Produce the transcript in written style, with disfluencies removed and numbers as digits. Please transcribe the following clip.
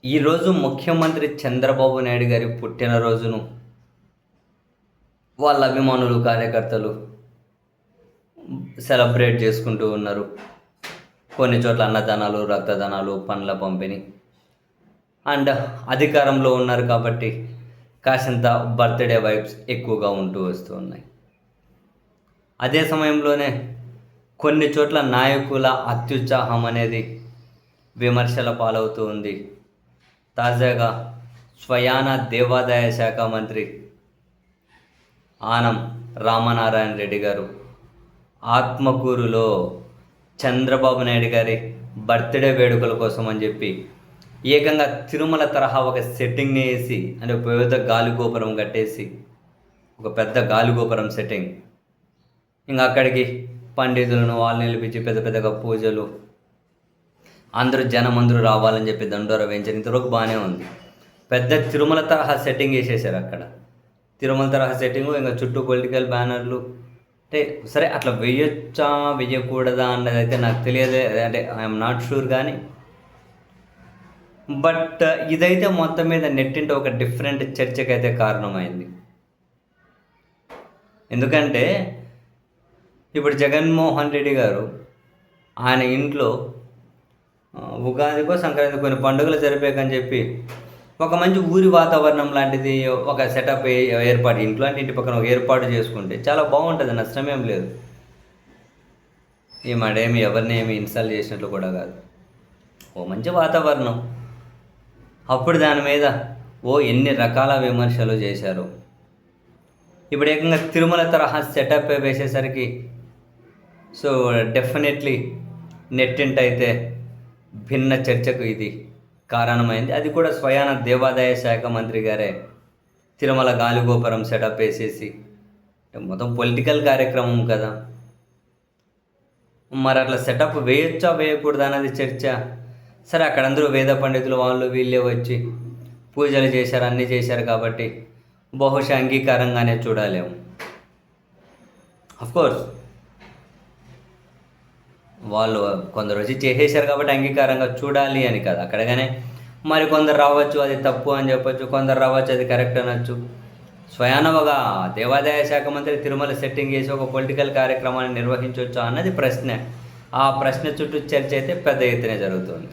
ఈరోజు ముఖ్యమంత్రి చంద్రబాబు నాయుడు గారి పుట్టినరోజును వాళ్ళ అభిమానులు, కార్యకర్తలు సెలబ్రేట్ చేసుకుంటూ ఉన్నారు. కొన్ని చోట్ల అన్నదానాలు, రక్తదానాలు, పండ్ల పంపిణీ అండ్ అధికారంలో ఉన్నారు కాబట్టి కాసింత బర్త్డే వైబ్స్ ఎక్కువగా ఉంటూ వస్తూ ఉన్నాయి. అదే సమయంలోనే కొన్ని చోట్ల నాయకుల అత్యుత్సాహం అనేది విమర్శల పాలవుతూ ఉంది. తాజాగా స్వయాన దేవాదాయ శాఖ మంత్రి ఆనం రామనారాయణ రెడ్డి గారు ఆత్మకూరులో చంద్రబాబు నాయుడు గారి బర్త్డే వేడుకల కోసం అని చెప్పి ఏకంగా తిరుమల తరహా ఒక సెట్టింగ్ని వేసి, అంటే పెద్ద గాలిగోపురం కట్టేసి, ఒక పెద్ద గాలిగోపురం సెట్టింగ్, ఇంకా అక్కడికి పండితులను వాళ్ళని నిలిపించి పెద్ద పెద్దగా పూజలు, అందరూ రావాలని చెప్పి దండోర వేయించారు. ఇంతవరకు బాగానే ఉంది. పెద్ద తిరుమల తరహా సెట్టింగ్ వేసేసారు అక్కడ. తిరుమల తరహా సెట్టింగు, ఇంకా చుట్టూ పొలిటికల్ బ్యానర్లు. అంటే సరే, అట్లా వేయొచ్చా వేయకూడదా అన్నది అయితే నాకు తెలియదే, అంటే ఐఎమ్ నాట్ షూర్. కానీ బట్ ఇదైతే మొత్తం మీద నెట్టింటే ఒక డిఫరెంట్ చర్చకైతే కారణమైంది. ఎందుకంటే ఇప్పుడు జగన్మోహన్ రెడ్డి గారు ఆయన ఇంట్లో ఉగాదికో సంక్రాంతి కొన్ని పండుగలు జరిపాకని చెప్పి ఒక మంచి ఊరి వాతావరణం లాంటిది ఒక సెటప్ ఏర్పాటు, ఇంట్లో అంటే ఇంటి పక్కన ఒక ఏర్పాటు చేసుకుంటే చాలా బాగుంటుంది, నష్టమేం లేదు. ఈ మడేమి ఎవరిని ఏమి ఇన్స్టాల్ చేసినట్లు కూడా కాదు, ఓ మంచి వాతావరణం. అప్పుడు దాని మీద ఎన్ని రకాల విమర్శలు చేశారు. ఇప్పుడు ఏకంగా తిరుమల తరహా సెటప్ వేసేసరికి సో డెఫినెట్లీ నెట్టింటైతే భిన్న చర్చకు ఇది కారణమైంది. అది కూడా స్వయాన దేవాదాయ శాఖ మంత్రి గారే తిరుమల గాలిగోపురం సెటప్ వేసేసి, మొత్తం పొలిటికల్ కార్యక్రమం కదా, మరి అట్లా సెటప్ వేయొచ్చా వేయకూడదా అన్నది చర్చ. సరే, అక్కడ అందరూ వేద పండితులు వాళ్ళు వీళ్ళే వచ్చి పూజలు చేశారు, అన్నీ చేశారు కాబట్టి బహుశా అంగీకారంగానే చూడాలేము. అఫ్కోర్స్ వాళ్ళు కొందరు వచ్చి చేసేసారు కాబట్టి అంగీకారంగా చూడాలి అని కాదు. అక్కడగానే మరి కొందరు రావచ్చు అది తప్పు అని చెప్పొచ్చు, కొందరు రావచ్చు అది కరెక్ట్ అనొచ్చు. స్వయాన ఒక దేవాదాయ శాఖ మంత్రి తిరుమల సెట్టింగ్ చేసి ఒక పొలిటికల్ కార్యక్రమాన్ని నిర్వహించవచ్చు అన్నది ప్రశ్న. ఆ ప్రశ్న చుట్టూ చర్చ అయితే పెద్ద ఎత్తున జరుగుతుంది.